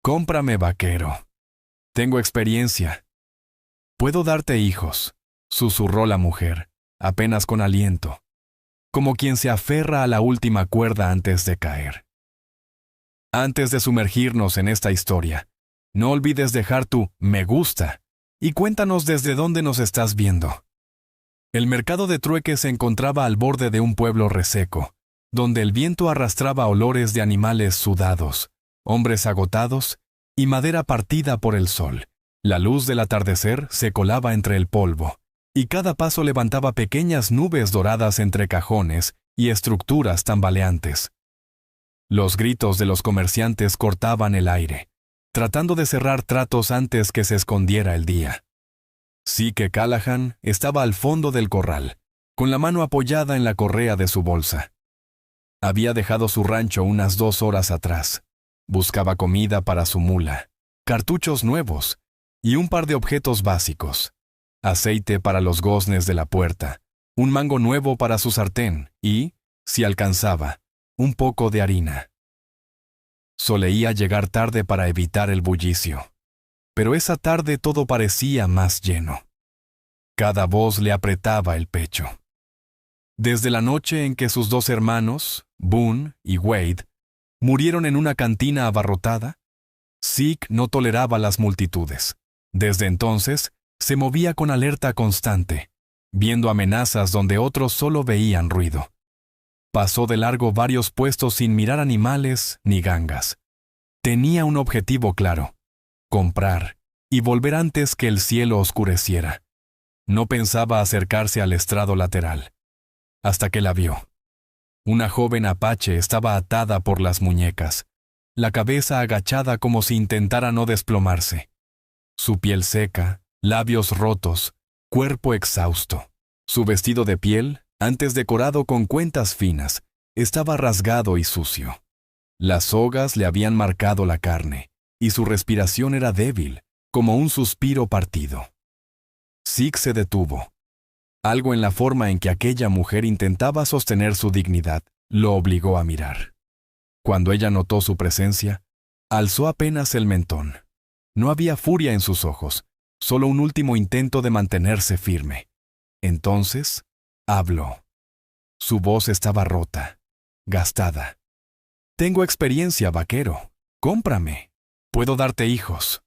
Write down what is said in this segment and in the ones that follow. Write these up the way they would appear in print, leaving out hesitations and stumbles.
Cómprame, vaquero. Tengo experiencia. Puedo darte hijos, susurró la mujer, apenas con aliento, como quien se aferra a la última cuerda antes de caer. Antes de sumergirnos en esta historia, no olvides dejar tu me gusta y cuéntanos desde dónde nos estás viendo. El mercado de trueque se encontraba al borde de un pueblo reseco, donde el viento arrastraba olores de animales sudados, hombres agotados y madera partida por el sol. La luz del atardecer se colaba entre el polvo, y cada paso levantaba pequeñas nubes doradas entre cajones y estructuras tambaleantes. Los gritos de los comerciantes cortaban el aire, tratando de cerrar tratos antes que se escondiera el día. Zeke Callahan estaba al fondo del corral, con la mano apoyada en la correa de su bolsa. Había dejado su rancho unas 2 horas atrás. Buscaba comida para su mula, cartuchos nuevos y un par de objetos básicos. Aceite para los goznes de la puerta, un mango nuevo para su sartén y, si alcanzaba, un poco de harina. Solía llegar tarde para evitar el bullicio, pero esa tarde todo parecía más lleno. Cada voz le apretaba el pecho. Desde la noche en que sus 2 hermanos, Boone y Wade, murieron en una cantina abarrotada, Zeke no toleraba las multitudes. Desde entonces, se movía con alerta constante, viendo amenazas donde otros solo veían ruido. Pasó de largo varios puestos sin mirar animales ni gangas. Tenía un objetivo claro: comprar y volver antes que el cielo oscureciera. No pensaba acercarse al estrado lateral, hasta que la vio. Una joven apache estaba atada por las muñecas, la cabeza agachada como si intentara no desplomarse. Su piel seca, labios rotos, cuerpo exhausto. Su vestido de piel, antes decorado con cuentas finas, estaba rasgado y sucio. Las sogas le habían marcado la carne, y su respiración era débil, como un suspiro partido. Zeke se detuvo. Algo en la forma en que aquella mujer intentaba sostener su dignidad lo obligó a mirar. Cuando ella notó su presencia, alzó apenas el mentón. No había furia en sus ojos, solo un último intento de mantenerse firme. Entonces, habló. Su voz estaba rota, gastada. «Tengo experiencia, vaquero. Cómprame. Puedo darte hijos».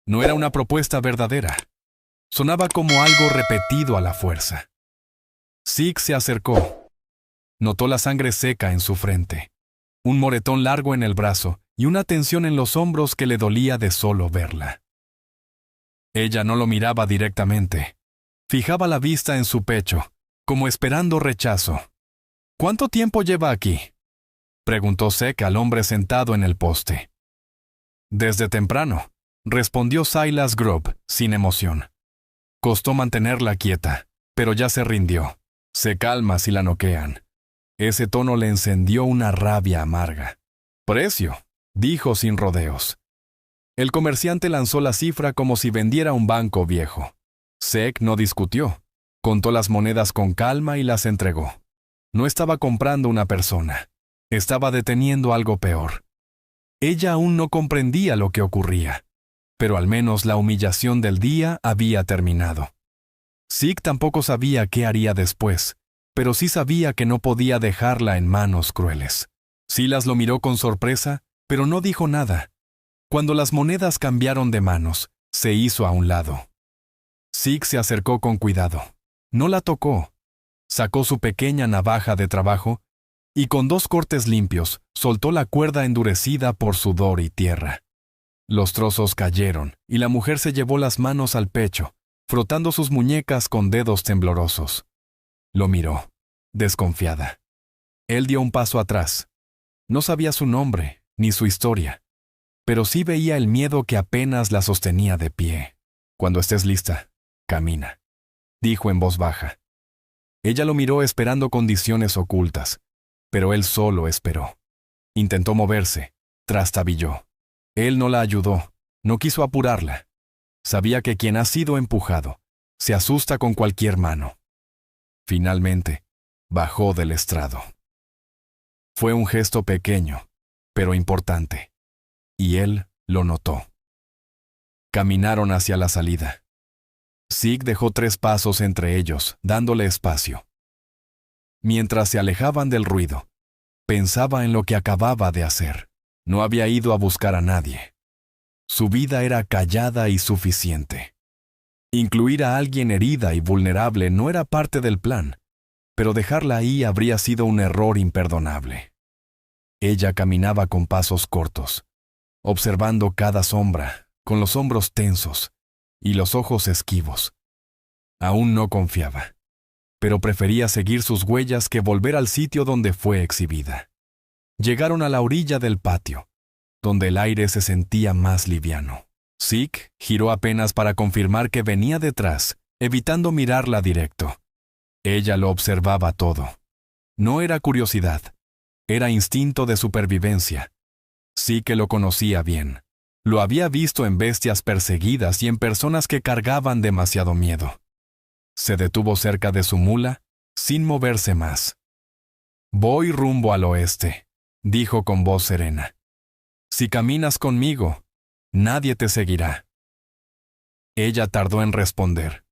No era una propuesta verdadera. Sonaba como algo repetido a la fuerza. Zeke se acercó. Notó la sangre seca en su frente, un moretón largo en el brazo y una tensión en los hombros que le dolía de solo verla. Ella no lo miraba directamente. Fijaba la vista en su pecho, como esperando rechazo. «¿Cuánto tiempo lleva aquí?», preguntó Zeke al hombre sentado en el poste. «Desde temprano», respondió Silas Grubb, sin emoción. Costó mantenerla quieta, pero ya se rindió. Se calma si la noquean. Ese tono le encendió una rabia amarga. «Precio», dijo sin rodeos. El comerciante lanzó la cifra como si vendiera un banco viejo. Zeke no discutió. Contó las monedas con calma y las entregó. No estaba comprando una persona. Estaba deteniendo algo peor. Ella aún no comprendía lo que ocurría, pero al menos la humillación del día había terminado. Zeke tampoco sabía qué haría después, pero sí sabía que no podía dejarla en manos crueles. Silas lo miró con sorpresa, pero no dijo nada. Cuando las monedas cambiaron de manos, se hizo a un lado. Zeke se acercó con cuidado. No la tocó. Sacó su pequeña navaja de trabajo y con 2 cortes limpios soltó la cuerda endurecida por sudor y tierra. Los trozos cayeron y la mujer se llevó las manos al pecho, frotando sus muñecas con dedos temblorosos. Lo miró, desconfiada. Él dio un paso atrás. No sabía su nombre ni su historia, pero sí veía el miedo que apenas la sostenía de pie. «Cuando estés lista, camina», dijo en voz baja. Ella lo miró esperando condiciones ocultas, pero él solo esperó. Intentó moverse, trastabilló. Él no la ayudó, no quiso apurarla. Sabía que quien ha sido empujado se asusta con cualquier mano. Finalmente, bajó del estrado. Fue un gesto pequeño, pero importante, y él lo notó. Caminaron hacia la salida. Zeke dejó 3 pasos entre ellos, dándole espacio. Mientras se alejaban del ruido, pensaba en lo que acababa de hacer. No había ido a buscar a nadie. Su vida era callada y suficiente. Incluir a alguien herida y vulnerable no era parte del plan, pero dejarla ahí habría sido un error imperdonable. Ella caminaba con pasos cortos, observando cada sombra, con los hombros tensos y los ojos esquivos. Aún no confiaba, pero prefería seguir sus huellas que volver al sitio donde fue exhibida. Llegaron a la orilla del patio, donde el aire se sentía más liviano. Zeke giró apenas para confirmar que venía detrás, evitando mirarla directo. Ella lo observaba todo. No era curiosidad, era instinto de supervivencia. Zeke lo conocía bien. Lo había visto en bestias perseguidas y en personas que cargaban demasiado miedo. Se detuvo cerca de su mula, sin moverse más. «Voy rumbo al oeste», dijo con voz serena. «Si caminas conmigo, nadie te seguirá». Ella tardó en responder.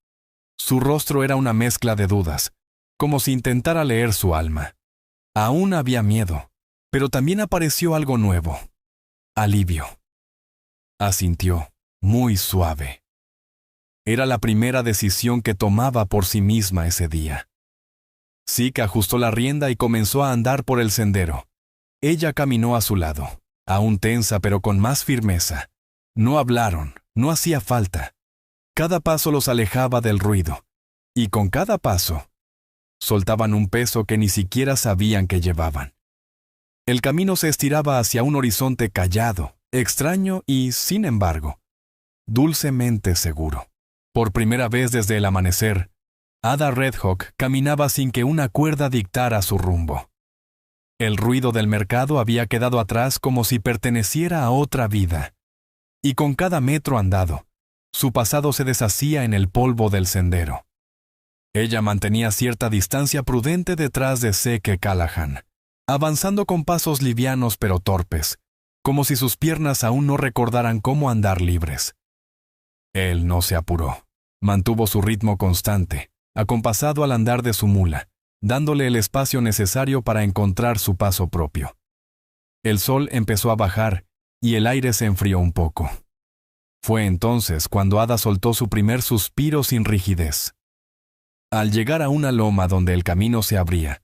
Su rostro era una mezcla de dudas, como si intentara leer su alma. Aún había miedo, pero también apareció algo nuevo. Alivio. Asintió, muy suave. Era la primera decisión que tomaba por sí misma ese día. Zeke ajustó la rienda y comenzó a andar por el sendero. Ella caminó a su lado, aún tensa pero con más firmeza. No hablaron, no hacía falta. Cada paso los alejaba del ruido, y con cada paso, soltaban un peso que ni siquiera sabían que llevaban. El camino se estiraba hacia un horizonte callado, extraño y, sin embargo, dulcemente seguro. Por primera vez desde el amanecer, Ada Redhawk caminaba sin que una cuerda dictara su rumbo. El ruido del mercado había quedado atrás como si perteneciera a otra vida, y con cada metro andado, su pasado se deshacía en el polvo del sendero. Ella mantenía cierta distancia prudente detrás de Zeke Callahan, avanzando con pasos livianos pero torpes, como si sus piernas aún no recordaran cómo andar libres. Él no se apuró. Mantuvo su ritmo constante, acompasado al andar de su mula, dándole el espacio necesario para encontrar su paso propio. El sol empezó a bajar y el aire se enfrió un poco. Fue entonces cuando Ada soltó su primer suspiro sin rigidez. Al llegar a una loma donde el camino se abría,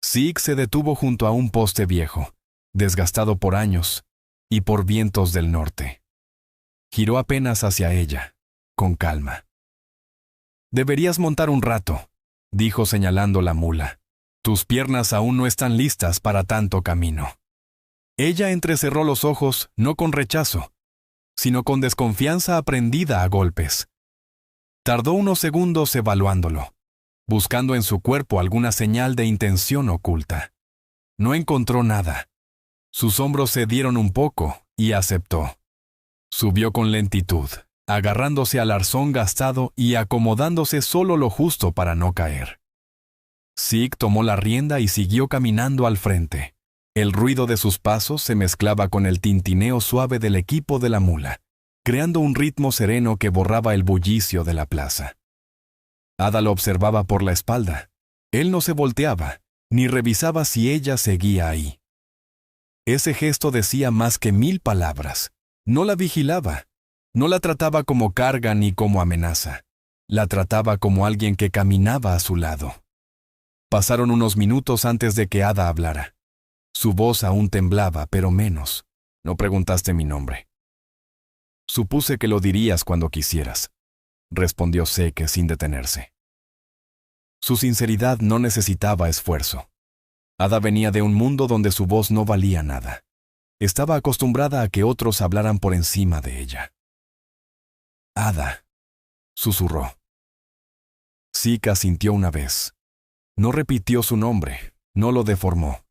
Zeke se detuvo junto a un poste viejo, desgastado por años y por vientos del norte. Giró apenas hacia ella, con calma. «Deberías montar un rato», dijo señalando la mula. «Tus piernas aún no están listas para tanto camino». Ella entrecerró los ojos no con rechazo, sino con desconfianza aprendida a golpes. Tardó unos segundos evaluándolo, buscando en su cuerpo alguna señal de intención oculta. No encontró nada. Sus hombros se dieron un poco y aceptó. Subió con lentitud, agarrándose al arzón gastado y acomodándose solo lo justo para no caer. Zeke tomó la rienda y siguió caminando al frente. El ruido de sus pasos se mezclaba con el tintineo suave del equipo de la mula, creando un ritmo sereno que borraba el bullicio de la plaza. Ada lo observaba por la espalda. Él no se volteaba, ni revisaba si ella seguía ahí. Ese gesto decía más que 1000 palabras. No la vigilaba. No la trataba como carga ni como amenaza. La trataba como alguien que caminaba a su lado. Pasaron unos minutos antes de que Ada hablara. Su voz aún temblaba, pero menos. «No preguntaste mi nombre». «Supuse que lo dirías cuando quisieras», respondió Zeke sin detenerse. Su sinceridad no necesitaba esfuerzo. Ada venía de un mundo donde su voz no valía nada. Estaba acostumbrada a que otros hablaran por encima de ella. «Ada», susurró. Zeke asintió una vez. No repitió su nombre, no lo deformó.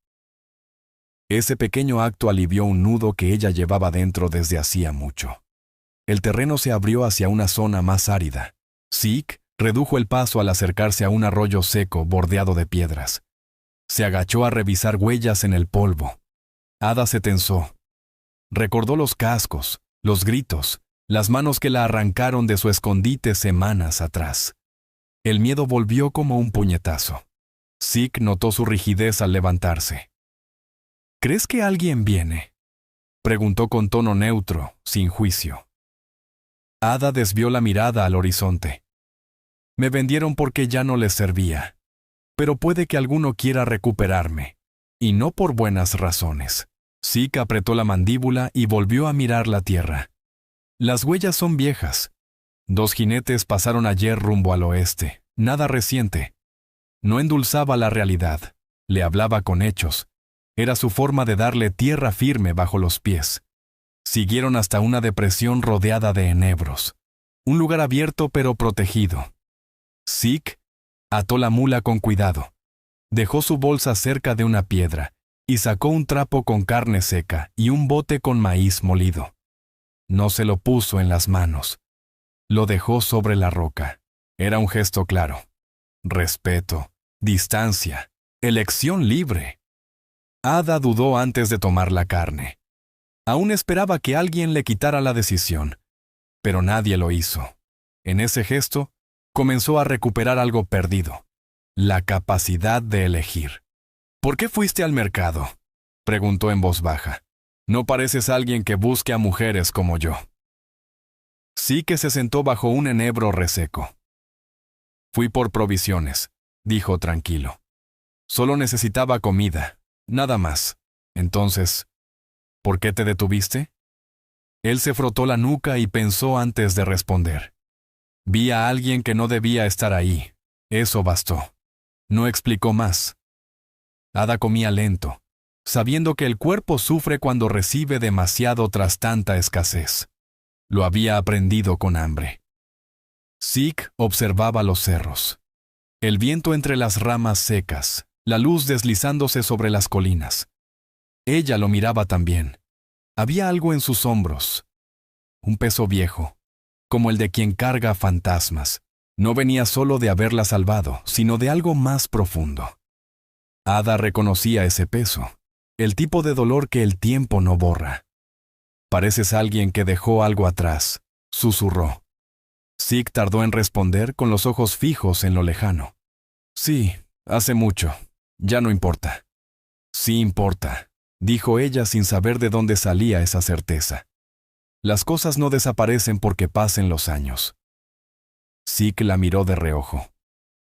Ese pequeño acto alivió un nudo que ella llevaba dentro desde hacía mucho. El terreno se abrió hacia una zona más árida. Zeke redujo el paso al acercarse a un arroyo seco bordeado de piedras. Se agachó a revisar huellas en el polvo. Ada se tensó. Recordó los cascos, los gritos, las manos que la arrancaron de su escondite semanas atrás. El miedo volvió como un puñetazo. Zeke notó su rigidez al levantarse. ¿Crees que alguien viene?, preguntó con tono neutro, sin juicio. Ada desvió la mirada al horizonte. Me vendieron porque ya no les servía. Pero puede que alguno quiera recuperarme, y no por buenas razones. Zeke apretó la mandíbula y volvió a mirar la tierra. Las huellas son viejas. 2 jinetes pasaron ayer rumbo al oeste, nada reciente. No endulzaba la realidad, le hablaba con hechos. Era su forma de darle tierra firme bajo los pies. Siguieron hasta una depresión rodeada de enebros. Un lugar abierto pero protegido. Zeke ató la mula con cuidado. Dejó su bolsa cerca de una piedra y sacó un trapo con carne seca y un bote con maíz molido. No se lo puso en las manos. Lo dejó sobre la roca. Era un gesto claro. Respeto, distancia, elección libre. Ada dudó antes de tomar la carne. Aún esperaba que alguien le quitara la decisión, pero nadie lo hizo. En ese gesto, comenzó a recuperar algo perdido: la capacidad de elegir. ¿Por qué fuiste al mercado?, preguntó en voz baja. No pareces alguien que busque a mujeres como yo. Sí que se sentó bajo un enebro reseco. Fui por provisiones, dijo tranquilo. Solo necesitaba comida, nada más. Entonces, ¿por qué te detuviste? Él se frotó la nuca y pensó antes de responder. Vi a alguien que no debía estar ahí. Eso bastó. No explicó más. Ada comía lento, sabiendo que el cuerpo sufre cuando recibe demasiado tras tanta escasez. Lo había aprendido con hambre. Zeke observaba los cerros. El viento entre las ramas secas, la luz deslizándose sobre las colinas. Ella lo miraba también. Había algo en sus hombros. Un peso viejo, como el de quien carga fantasmas. No venía solo de haberla salvado, sino de algo más profundo. Ada reconocía ese peso, el tipo de dolor que el tiempo no borra. Pareces alguien que dejó algo atrás, susurró. Zeke tardó en responder con los ojos fijos en lo lejano. Sí, hace mucho. Ya no importa. Sí importa, dijo ella sin saber de dónde salía esa certeza. Las cosas no desaparecen porque pasen los años. Zeke la miró de reojo.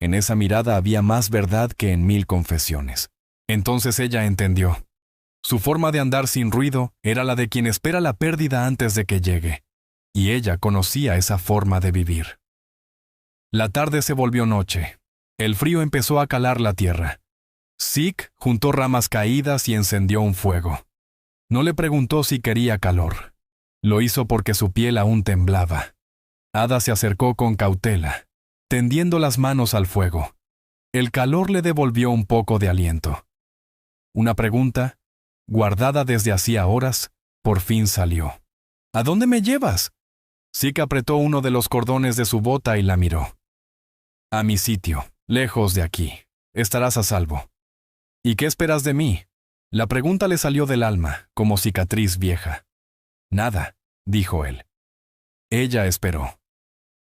En esa mirada había más verdad que en 1000 confesiones. Entonces ella entendió. Su forma de andar sin ruido era la de quien espera la pérdida antes de que llegue. Y ella conocía esa forma de vivir. La tarde se volvió noche. El frío empezó a calar la tierra. Zeke juntó ramas caídas y encendió un fuego. No le preguntó si quería calor. Lo hizo porque su piel aún temblaba. Ada se acercó con cautela, tendiendo las manos al fuego. El calor le devolvió un poco de aliento. Una pregunta, guardada desde hacía horas, por fin salió. ¿A dónde me llevas? Zeke apretó uno de los cordones de su bota y la miró. A mi sitio, lejos de aquí. Estarás a salvo. ¿Y qué esperas de mí? La pregunta le salió del alma, como cicatriz vieja. Nada, dijo él. Ella esperó.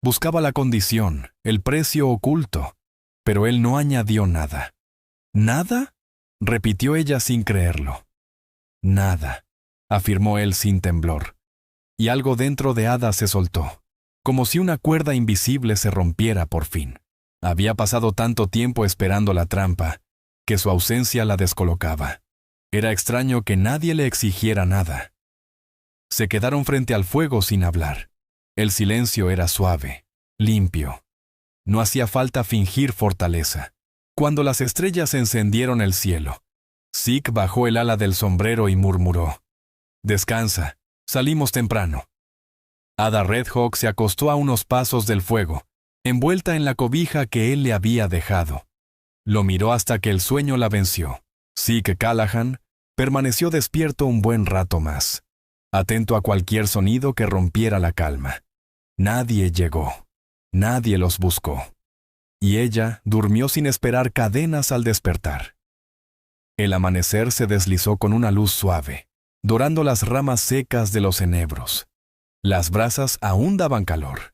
Buscaba la condición, el precio oculto, pero él no añadió nada. ¿Nada?, repitió ella sin creerlo. Nada, afirmó él sin temblor. Y algo dentro de Ada se soltó, como si una cuerda invisible se rompiera por fin. Había pasado tanto tiempo esperando la trampa, que su ausencia la descolocaba. Era extraño que nadie le exigiera nada. Se quedaron frente al fuego sin hablar. El silencio era suave, limpio. No hacía falta fingir fortaleza. Cuando las estrellas encendieron el cielo, Zeke bajó el ala del sombrero y murmuró: «Descansa, salimos temprano». Ada Redhawk se acostó a unos pasos del fuego, envuelta en la cobija que él le había dejado. Lo miró hasta que el sueño la venció. Zeke Callahan permaneció despierto un buen rato más, atento a cualquier sonido que rompiera la calma. Nadie llegó. Nadie los buscó. Y ella durmió sin esperar cadenas al despertar. El amanecer se deslizó con una luz suave, dorando las ramas secas de los enebros. Las brasas aún daban calor.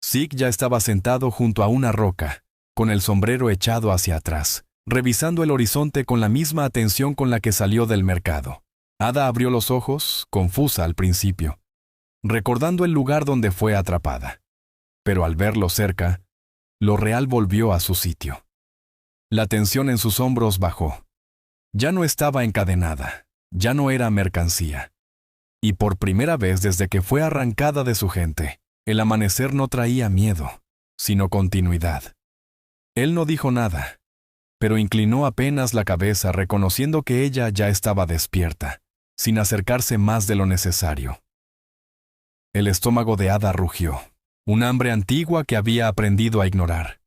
Zeke ya estaba sentado junto a una roca, con el sombrero echado hacia atrás, revisando el horizonte con la misma atención con la que salió del mercado. Ada abrió los ojos, confusa al principio, recordando el lugar donde fue atrapada. Pero al verlo cerca, lo real volvió a su sitio. La tensión en sus hombros bajó. Ya no estaba encadenada, ya no era mercancía. Y por primera vez desde que fue arrancada de su gente, el amanecer no traía miedo, sino continuidad. Él no dijo nada, pero inclinó apenas la cabeza reconociendo que ella ya estaba despierta, sin acercarse más de lo necesario. El estómago de Ada rugió, un hambre antigua que había aprendido a ignorar.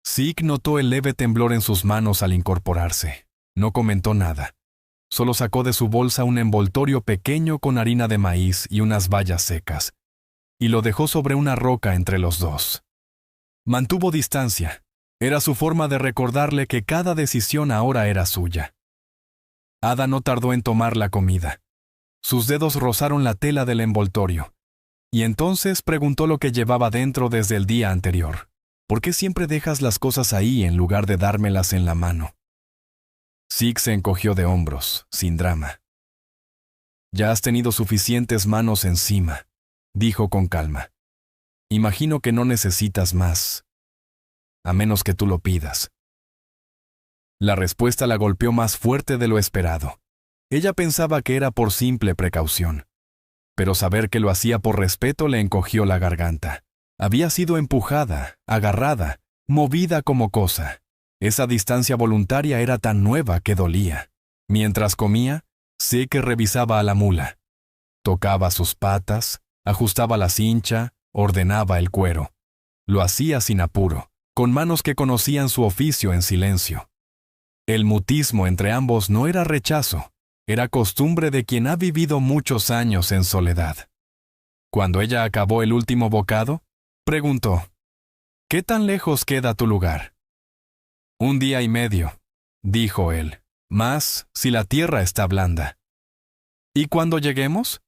Zeke notó el leve temblor en sus manos al incorporarse. No comentó nada. Solo sacó de su bolsa un envoltorio pequeño con harina de maíz y unas bayas secas, y lo dejó sobre una roca entre los dos. Mantuvo distancia. Era su forma de recordarle que cada decisión ahora era suya. Ada no tardó en tomar la comida. Sus dedos rozaron la tela del envoltorio, y entonces preguntó lo que llevaba dentro desde el día anterior. ¿Por qué siempre dejas las cosas ahí en lugar de dármelas en la mano? Zeke se encogió de hombros, sin drama. Ya has tenido suficientes manos encima, dijo con calma. Imagino que no necesitas más, a menos que tú lo pidas. La respuesta la golpeó más fuerte de lo esperado. Ella pensaba que era por simple precaución, pero saber que lo hacía por respeto le encogió la garganta. Había sido empujada, agarrada, movida como cosa. Esa distancia voluntaria era tan nueva que dolía. Mientras comía, Zeke revisaba a la mula. Tocaba sus patas, ajustaba la cincha, ordenaba el cuero. Lo hacía sin apuro, con manos que conocían su oficio en silencio. El mutismo entre ambos no era rechazo, era costumbre de quien ha vivido muchos años en soledad. Cuando ella acabó el último bocado, preguntó: ¿Qué tan lejos queda tu lugar? 1 día y medio, dijo él, más si la tierra está blanda. ¿Y cuando lleguemos?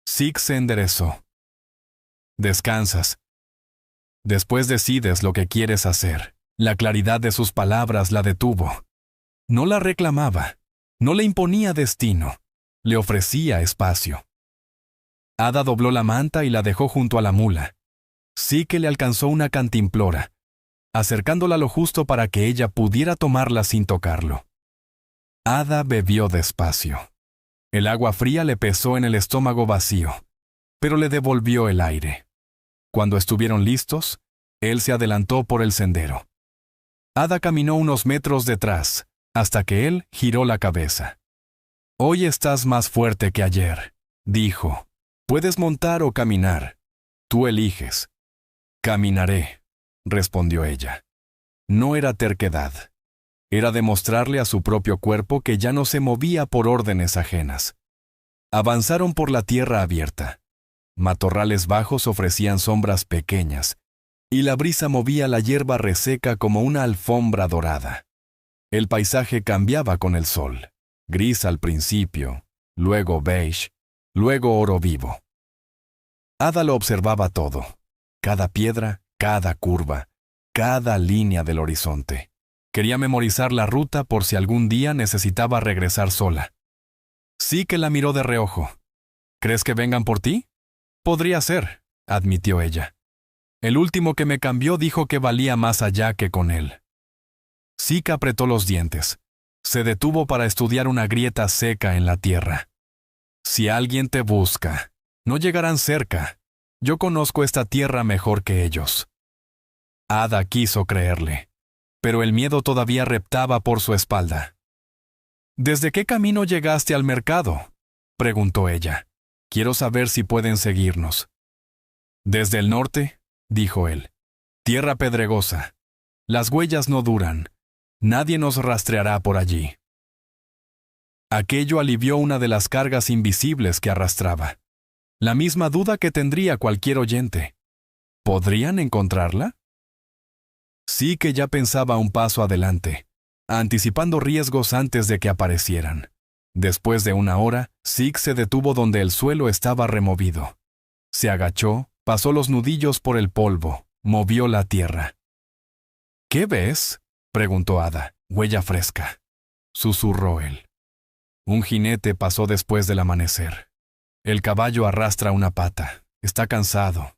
Zeke se enderezó. Descansas. Después decides lo que quieres hacer. La claridad de sus palabras la detuvo. No la reclamaba, no le imponía destino, le ofrecía espacio. Ada dobló la manta y la dejó junto a la mula. Zeke le alcanzó una cantimplora, acercándola lo justo para que ella pudiera tomarla sin tocarlo. Ada bebió despacio. El agua fría le pesó en el estómago vacío, pero le devolvió el aire. Cuando estuvieron listos, él se adelantó por el sendero. Ada caminó unos metros detrás, hasta que él giró la cabeza. «Hoy estás más fuerte que ayer», dijo. «Puedes montar o caminar. Tú eliges». «Caminaré», respondió ella. No era terquedad. Era demostrarle a su propio cuerpo que ya no se movía por órdenes ajenas. Avanzaron por la tierra abierta. Matorrales bajos ofrecían sombras pequeñas, y la brisa movía la hierba reseca como una alfombra dorada. El paisaje cambiaba con el sol, gris al principio, luego beige, luego oro vivo. Ada lo observaba todo, cada piedra, cada curva, cada línea del horizonte. Quería memorizar la ruta por si algún día necesitaba regresar sola. Sí que la miró de reojo. ¿Crees que vengan por ti? Podría ser, admitió ella. El último que me cambió dijo que valía más allá que con él. Zeke apretó los dientes. Se detuvo para estudiar una grieta seca en la tierra. Si alguien te busca, no llegarán cerca. Yo conozco esta tierra mejor que ellos. Ada quiso creerle, pero el miedo todavía reptaba por su espalda. ¿Desde qué camino llegaste al mercado?, preguntó ella. Quiero saber si pueden seguirnos. Desde el norte, dijo él. Tierra pedregosa. Las huellas no duran. Nadie nos rastreará por allí. Aquello alivió una de las cargas invisibles que arrastraba. La misma duda que tendría cualquier oyente. ¿Podrían encontrarla? Sí que ya pensaba un paso adelante, anticipando riesgos antes de que aparecieran. Después de 1 hora, Zeke se detuvo donde el suelo estaba removido. Se agachó, pasó los nudillos por el polvo, movió la tierra. ¿Qué ves?, preguntó Ada. Huella fresca, susurró él. Un jinete pasó después del amanecer. El caballo arrastra una pata, está cansado.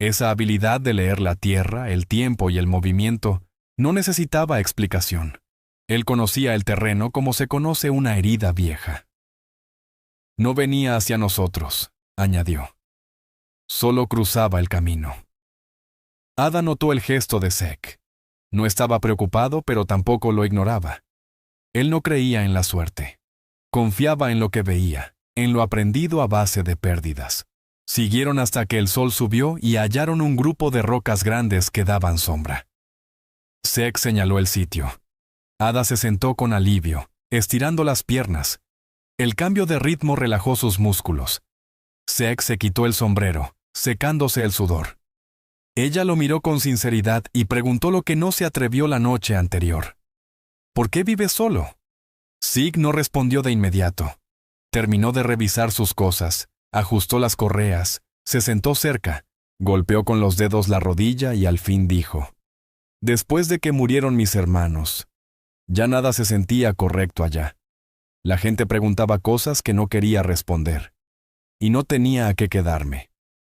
Esa habilidad de leer la tierra, el tiempo y el movimiento no necesitaba explicación. Él conocía el terreno como se conoce una herida vieja. No venía hacia nosotros, añadió. Solo cruzaba el camino. Ada notó el gesto de Zek. No estaba preocupado, pero tampoco lo ignoraba. Él no creía en la suerte. Confiaba en lo que veía, en lo aprendido a base de pérdidas. Siguieron hasta que el sol subió y hallaron un grupo de rocas grandes que daban sombra. Zek señaló el sitio. Ada se sentó con alivio, estirando las piernas. El cambio de ritmo relajó sus músculos. Zek se quitó el sombrero, secándose el sudor. Ella lo miró con sinceridad y preguntó lo que no se atrevió la noche anterior. ¿Por qué vives solo? Zeke no respondió de inmediato. Terminó de revisar sus cosas, ajustó las correas, se sentó cerca, golpeó con los dedos la rodilla y al fin dijo: Después de que murieron mis hermanos, ya nada se sentía correcto allá. La gente preguntaba cosas que no quería responder. Y no tenía a qué quedarme.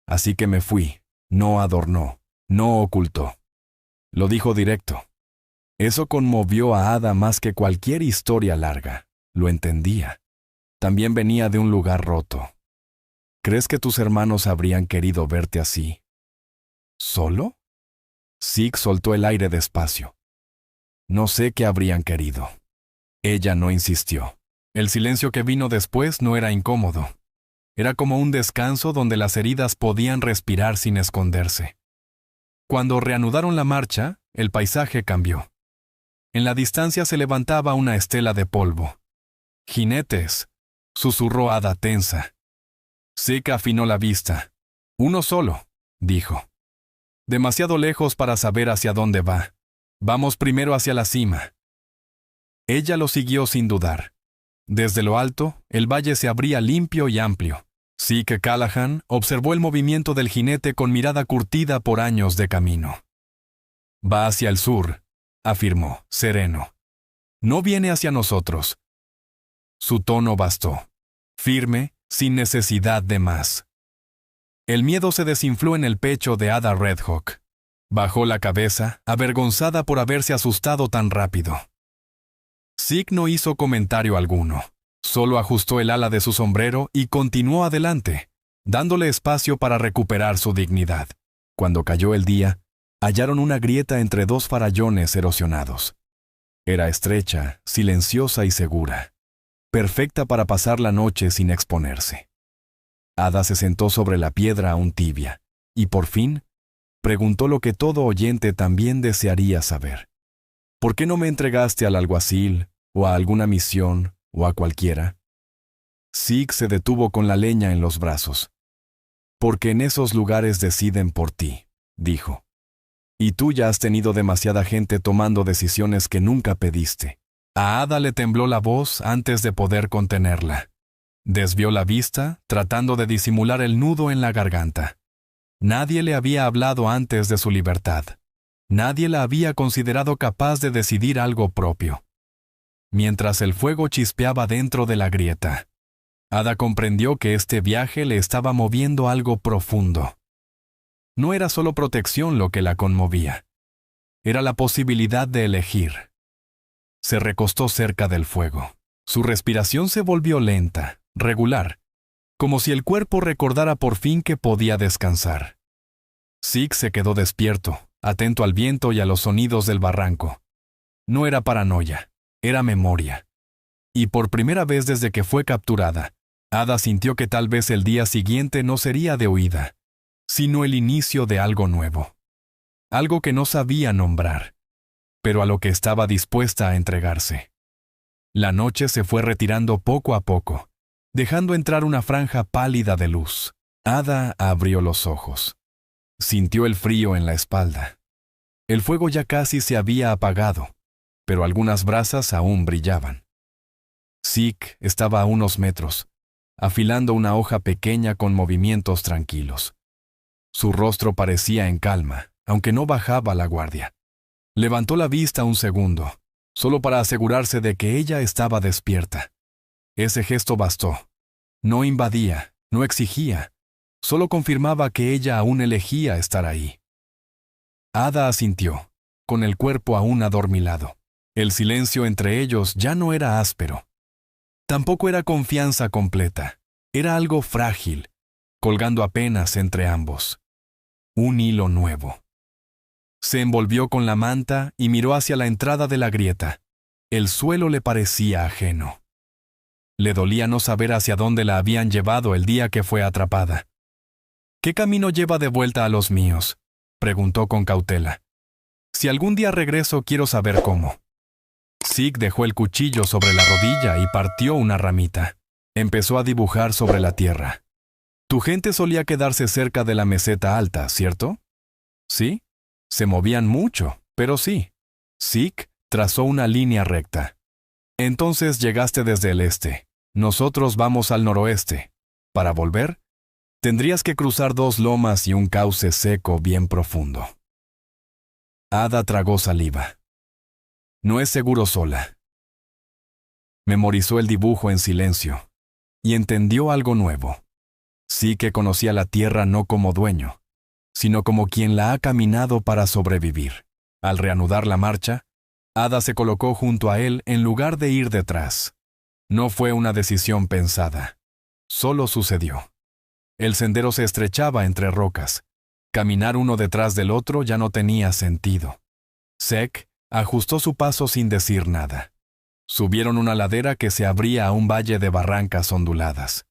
Así que me fui. No adornó, no ocultó. Lo dijo directo. Eso conmovió a Ada más que cualquier historia larga. Lo entendía. También venía de un lugar roto. ¿Crees que tus hermanos habrían querido verte así? ¿Solo? Zeke soltó el aire despacio. No sé qué habrían querido. Ella no insistió. El silencio que vino después no era incómodo. Era como un descanso donde las heridas podían respirar sin esconderse. Cuando reanudaron la marcha, el paisaje cambió. En la distancia se levantaba una estela de polvo. «Jinetes», susurró Ada tensa. Zeke afinó la vista. «Uno solo», dijo. «Demasiado lejos para saber hacia dónde va. Vamos primero hacia la cima». Ella lo siguió sin dudar. Desde lo alto, el valle se abría limpio y amplio. Zeke Callahan observó el movimiento del jinete con mirada curtida por años de camino. «Va hacia el sur», afirmó, sereno. «No viene hacia nosotros». Su tono bastó. Firme, sin necesidad de más. El miedo se desinfló en el pecho de Ada Redhawk. Bajó la cabeza, avergonzada por haberse asustado tan rápido. Zeke no hizo comentario alguno. Solo ajustó el ala de su sombrero y continuó adelante, dándole espacio para recuperar su dignidad. Cuando cayó el día, hallaron una grieta entre dos farallones erosionados. Era estrecha, silenciosa y segura, perfecta para pasar la noche sin exponerse. Ada se sentó sobre la piedra aún tibia, y por fin, preguntó lo que todo oyente también desearía saber. ¿Por qué no me entregaste al alguacil, o a alguna misión, o a cualquiera? Zeke se detuvo con la leña en los brazos. Porque en esos lugares deciden por ti, dijo. Y tú ya has tenido demasiada gente tomando decisiones que nunca pediste. A Ada le tembló la voz antes de poder contenerla. Desvió la vista, tratando de disimular el nudo en la garganta. Nadie le había hablado antes de su libertad. Nadie la había considerado capaz de decidir algo propio. Mientras el fuego chispeaba dentro de la grieta, Ada comprendió que este viaje le estaba moviendo algo profundo. No era solo protección lo que la conmovía. Era la posibilidad de elegir. Se recostó cerca del fuego. Su respiración se volvió lenta, regular, como si el cuerpo recordara por fin que podía descansar. Zeke se quedó despierto, atento al viento y a los sonidos del barranco. No era paranoia, era memoria. Y por primera vez desde que fue capturada, Ada sintió que tal vez el día siguiente no sería de huida, sino el inicio de algo nuevo. Algo que no sabía nombrar, pero a lo que estaba dispuesta a entregarse. La noche se fue retirando poco a poco, dejando entrar una franja pálida de luz. Ada abrió los ojos. Sintió el frío en la espalda. El fuego ya casi se había apagado, pero algunas brasas aún brillaban. Zeke estaba a unos metros, afilando una hoja pequeña con movimientos tranquilos. Su rostro parecía en calma, aunque no bajaba la guardia. Levantó la vista un segundo, solo para asegurarse de que ella estaba despierta. Ese gesto bastó. No invadía, no exigía, solo confirmaba que ella aún elegía estar ahí. Ada asintió, con el cuerpo aún adormilado. El silencio entre ellos ya no era áspero. Tampoco era confianza completa. Era algo frágil, colgando apenas entre ambos. Un hilo nuevo. Se envolvió con la manta y miró hacia la entrada de la grieta. El suelo le parecía ajeno. Le dolía no saber hacia dónde la habían llevado el día que fue atrapada. ¿Qué camino lleva de vuelta a los míos?, preguntó con cautela. Si algún día regreso, quiero saber cómo. Zeke dejó el cuchillo sobre la rodilla y partió una ramita. Empezó a dibujar sobre la tierra. Tu gente solía quedarse cerca de la meseta alta, ¿cierto? Sí. Se movían mucho, pero sí. Zeke trazó una línea recta. Entonces llegaste desde el este. Nosotros vamos al noroeste. Para volver, tendrías que cruzar 2 lomas y un cauce seco bien profundo. Ada tragó saliva. No es seguro sola. Memorizó el dibujo en silencio y entendió algo nuevo. Sí que conocía la tierra no como dueño, sino como quien la ha caminado para sobrevivir. Al reanudar la marcha, Ada se colocó junto a él en lugar de ir detrás. No fue una decisión pensada. Solo sucedió. El sendero se estrechaba entre rocas. Caminar uno detrás del otro ya no tenía sentido. Zeke ajustó su paso sin decir nada. Subieron una ladera que se abría a un valle de barrancas onduladas.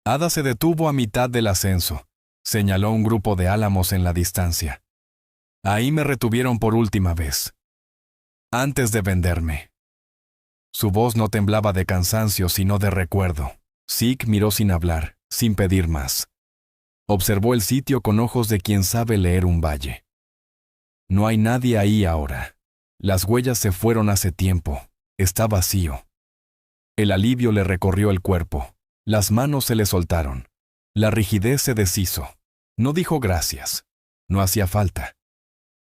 Ada se detuvo a mitad del ascenso. Señaló un grupo de álamos en la distancia. Ahí me retuvieron por última vez. Antes de venderme. Su voz no temblaba de cansancio, sino de recuerdo. Zeke miró sin hablar, sin pedir más. Observó el sitio con ojos de quien sabe leer un valle. No hay nadie ahí ahora. Las huellas se fueron hace tiempo. Está vacío. El alivio le recorrió el cuerpo. Las manos se le soltaron. La rigidez se deshizo. No dijo gracias. No hacía falta.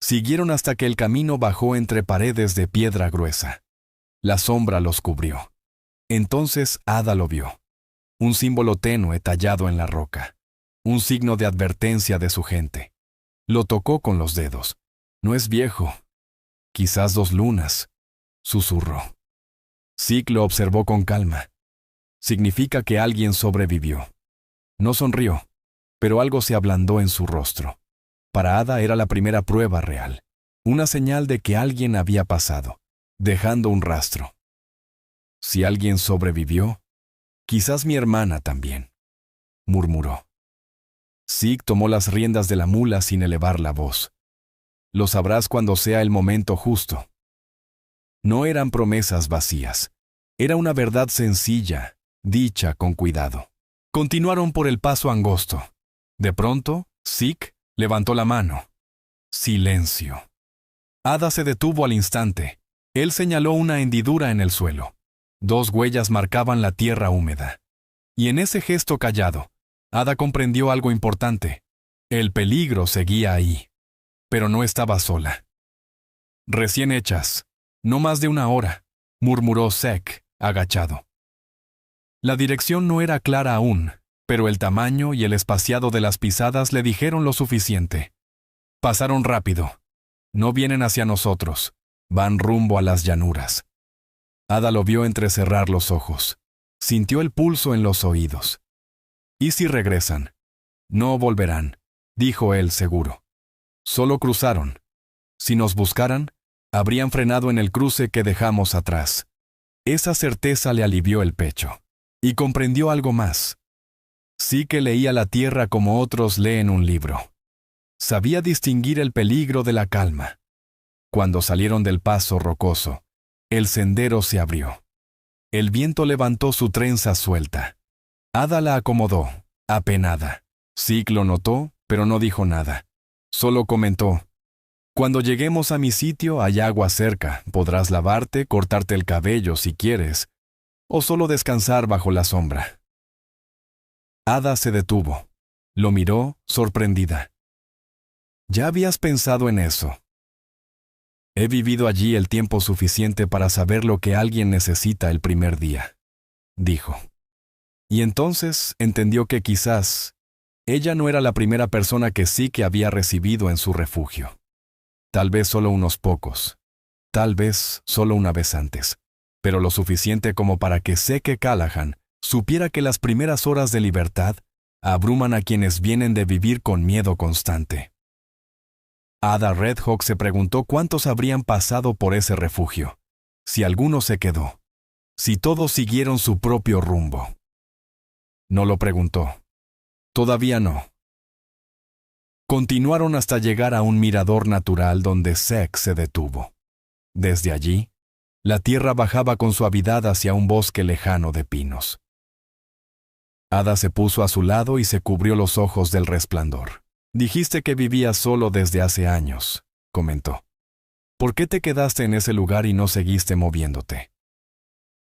Siguieron hasta que el camino bajó entre paredes de piedra gruesa. La sombra los cubrió. Entonces Ada lo vio. Un símbolo tenue tallado en la roca. Un signo de advertencia de su gente. Lo tocó con los dedos. No es viejo. Quizás 2 lunas. Susurró. Zeke lo observó con calma. Significa que alguien sobrevivió. No sonrió, pero algo se ablandó en su rostro. Para Ada era la primera prueba real. Una señal de que alguien había pasado, dejando un rastro. Si alguien sobrevivió, quizás mi hermana también, murmuró. Zeke tomó las riendas de la mula sin elevar la voz. Lo sabrás cuando sea el momento justo. No eran promesas vacías. Era una verdad sencilla, dicha con cuidado. Continuaron por el paso angosto. De pronto, Zeke levantó la mano. Silencio. Ada se detuvo al instante. Él señaló una hendidura en el suelo. 2 huellas marcaban la tierra húmeda. Y en ese gesto callado, Ada comprendió algo importante. El peligro seguía ahí. Pero no estaba sola. Recién hechas. No más de 1 hora, murmuró Zeke, agachado. La dirección no era clara aún, pero el tamaño y el espaciado de las pisadas le dijeron lo suficiente. Pasaron rápido. No vienen hacia nosotros. Van rumbo a las llanuras. Ada lo vio entrecerrar los ojos. Sintió el pulso en los oídos. ¿Y si regresan? No volverán, dijo él seguro. Solo cruzaron. Si nos buscaran, habrían frenado en el cruce que dejamos atrás. Esa certeza le alivió el pecho. Y comprendió algo más. Sí que leía la tierra como otros leen un libro. Sabía distinguir el peligro de la calma. Cuando salieron del paso rocoso, el sendero se abrió. El viento levantó su trenza suelta. Ada la acomodó, apenada. Zeke lo notó, pero no dijo nada. Solo comentó: cuando lleguemos a mi sitio hay agua cerca, podrás lavarte, cortarte el cabello si quieres, o solo descansar bajo la sombra. Ada se detuvo. Lo miró, sorprendida. ¿Ya habías pensado en eso? He vivido allí el tiempo suficiente para saber lo que alguien necesita el primer día, dijo. Y entonces entendió que quizás ella no era la primera persona que sí que había recibido en su refugio. Tal vez solo unos pocos. Tal vez solo una vez antes. Pero lo suficiente como para que Zeke Callahan supiera que las primeras horas de libertad abruman a quienes vienen de vivir con miedo constante. Ada Redhawk se preguntó cuántos habrían pasado por ese refugio, si alguno se quedó, si todos siguieron su propio rumbo. No lo preguntó. Todavía no. Continuaron hasta llegar a un mirador natural donde Zeke se detuvo. Desde allí, la tierra bajaba con suavidad hacia un bosque lejano de pinos. Ada se puso a su lado y se cubrió los ojos del resplandor. Dijiste que vivías solo desde hace años, comentó. ¿Por qué te quedaste en ese lugar y no seguiste moviéndote?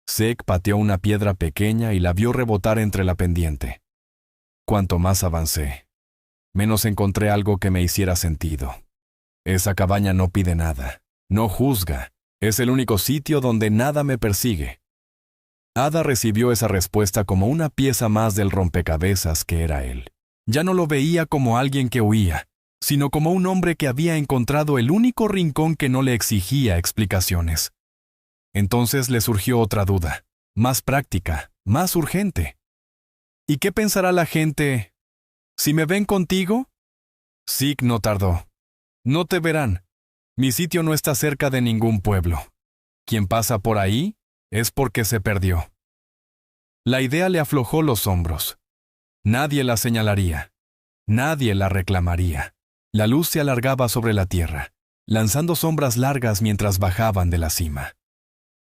Zeke pateó una piedra pequeña y la vio rebotar entre la pendiente. Cuanto más avancé, menos encontré algo que me hiciera sentido. Esa cabaña no pide nada, no juzga, es el único sitio donde nada me persigue. Ada recibió esa respuesta como una pieza más del rompecabezas que era él. Ya no lo veía como alguien que huía, sino como un hombre que había encontrado el único rincón que no le exigía explicaciones. Entonces le surgió otra duda, más práctica, más urgente. ¿Y qué pensará la gente si me ven contigo? Zeke no tardó. No te verán. Mi sitio no está cerca de ningún pueblo. Quien pasa por ahí es porque se perdió. La idea le aflojó los hombros. Nadie la señalaría. Nadie la reclamaría. La luz se alargaba sobre la tierra, lanzando sombras largas mientras bajaban de la cima.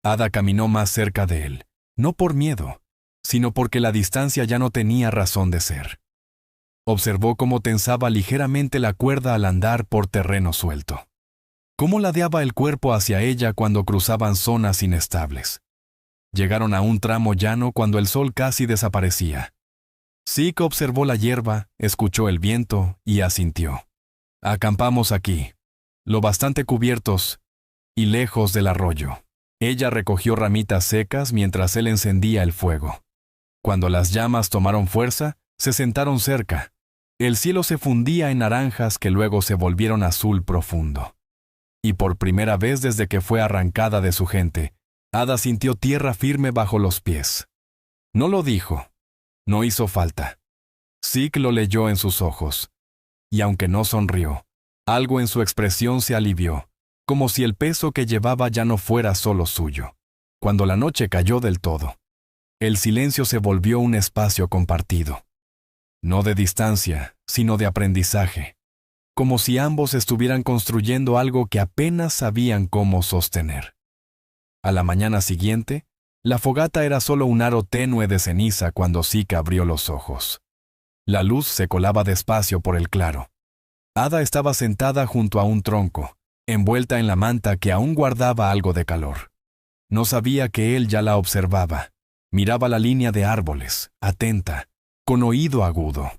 Ada caminó más cerca de él, no por miedo, sino porque la distancia ya no tenía razón de ser. Observó cómo tensaba ligeramente la cuerda al andar por terreno suelto. Cómo ladeaba el cuerpo hacia ella cuando cruzaban zonas inestables. Llegaron a un tramo llano cuando el sol casi desaparecía. Zeke observó la hierba, escuchó el viento y asintió. Acampamos aquí, lo bastante cubiertos y lejos del arroyo. Ella recogió ramitas secas mientras él encendía el fuego. Cuando las llamas tomaron fuerza, se sentaron cerca. El cielo se fundía en naranjas que luego se volvieron azul profundo. Y por primera vez desde que fue arrancada de su gente, Ada sintió tierra firme bajo los pies. No lo dijo. No hizo falta. Zeke lo leyó en sus ojos. Y aunque no sonrió, algo en su expresión se alivió, como si el peso que llevaba ya no fuera solo suyo. Cuando la noche cayó del todo, el silencio se volvió un espacio compartido. No de distancia, sino de aprendizaje, como si ambos estuvieran construyendo algo que apenas sabían cómo sostener. A la mañana siguiente, la fogata era solo un aro tenue de ceniza cuando Zeke abrió los ojos. La luz se colaba despacio por el claro. Ada estaba sentada junto a un tronco, envuelta en la manta que aún guardaba algo de calor. No sabía que él ya la observaba. Miraba la línea de árboles, atenta, con oído agudo.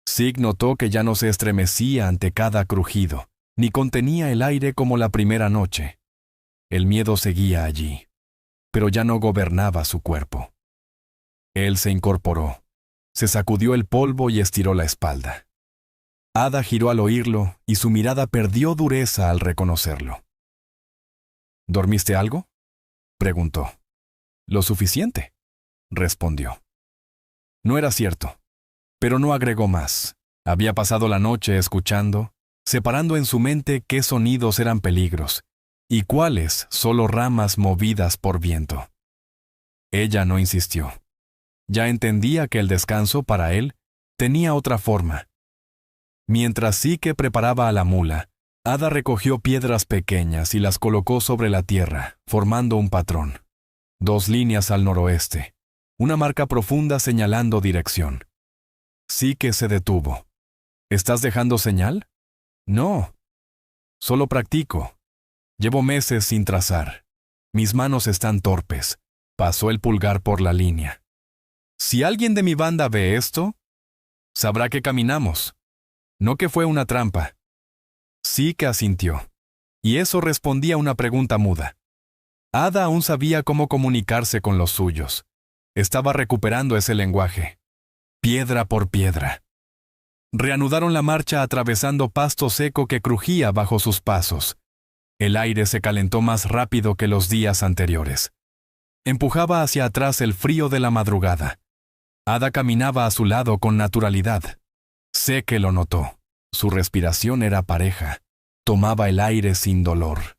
Zeke notó que ya no se estremecía ante cada crujido, ni contenía el aire como la primera noche. El miedo seguía allí, pero ya no gobernaba su cuerpo. Él se incorporó, se sacudió el polvo y estiró la espalda. Ada giró al oírlo y su mirada perdió dureza al reconocerlo. ¿Dormiste algo?, preguntó. Lo suficiente, respondió. No era cierto, pero no agregó más. Había pasado la noche escuchando, separando en su mente qué sonidos eran peligros y cuáles solo ramas movidas por viento. Ella no insistió. Ya entendía que el descanso para él tenía otra forma. Mientras Zeke preparaba a la mula, Ada recogió piedras pequeñas y las colocó sobre la tierra, formando un patrón. 2 líneas al noroeste, una marca profunda señalando dirección. Zeke se detuvo. ¿Estás dejando señal? No. Solo practico. Llevo meses sin trazar. Mis manos están torpes. Pasó el pulgar por la línea. Si alguien de mi banda ve esto, sabrá que caminamos, no que fue una trampa. Sí que asintió. Y eso respondía a una pregunta muda. Ada aún sabía cómo comunicarse con los suyos. Estaba recuperando ese lenguaje. Piedra por piedra. Reanudaron la marcha atravesando pasto seco que crujía bajo sus pasos. El aire se calentó más rápido que los días anteriores. Empujaba hacia atrás el frío de la madrugada. Ada caminaba a su lado con naturalidad. Sé que lo notó. Su respiración era pareja. Tomaba el aire sin dolor.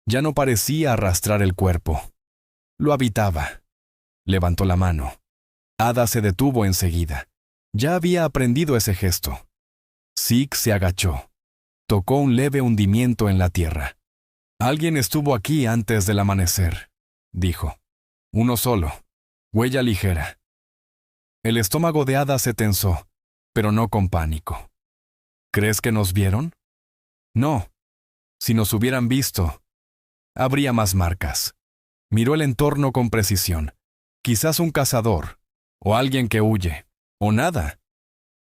Ya no parecía arrastrar el cuerpo. Lo habitaba. Levantó la mano. Ada se detuvo enseguida. Ya había aprendido ese gesto. Zeke se agachó. Tocó un leve hundimiento en la tierra. Alguien estuvo aquí antes del amanecer, dijo. Uno solo. Huella ligera. El estómago de Ada se tensó, pero no con pánico. ¿Crees que nos vieron? No. Si nos hubieran visto, habría más marcas. Miró el entorno con precisión. Quizás un cazador, o alguien que huye, o nada.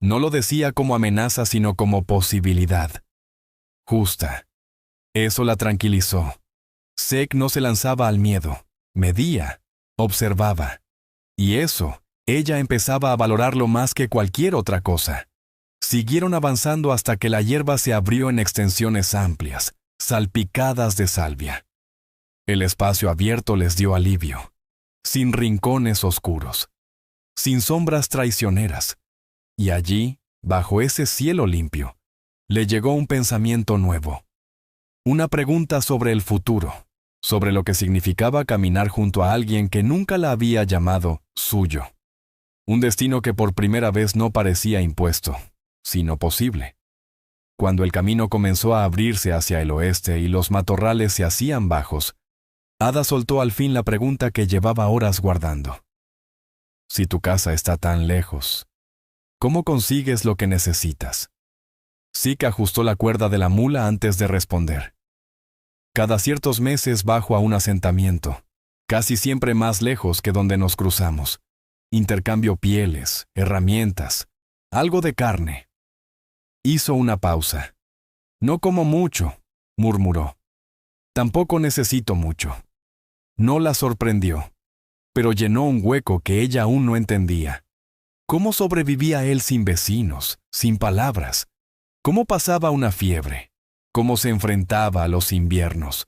No lo decía como amenaza, sino como posibilidad. Justa. Eso la tranquilizó. Zeke no se lanzaba al miedo, medía, observaba. Y eso, ella empezaba a valorarlo más que cualquier otra cosa. Siguieron avanzando hasta que la hierba se abrió en extensiones amplias, salpicadas de salvia. El espacio abierto les dio alivio, sin rincones oscuros, sin sombras traicioneras. Y allí, bajo ese cielo limpio, le llegó un pensamiento nuevo. Una pregunta sobre el futuro, sobre lo que significaba caminar junto a alguien que nunca la había llamado suyo. Un destino que por primera vez no parecía impuesto, sino posible. Cuando el camino comenzó a abrirse hacia el oeste y los matorrales se hacían bajos, Ada soltó al fin la pregunta que llevaba horas guardando. Si tu casa está tan lejos, ¿cómo consigues lo que necesitas? Zeke ajustó la cuerda de la mula antes de responder. Cada ciertos meses bajo a un asentamiento, casi siempre más lejos que donde nos cruzamos. Intercambio pieles, herramientas, algo de carne. Hizo una pausa. No como mucho, murmuró. Tampoco necesito mucho. No la sorprendió, pero llenó un hueco que ella aún no entendía. ¿Cómo sobrevivía él sin vecinos, sin palabras? ¿Cómo pasaba una fiebre? ¿Cómo se enfrentaba a los inviernos?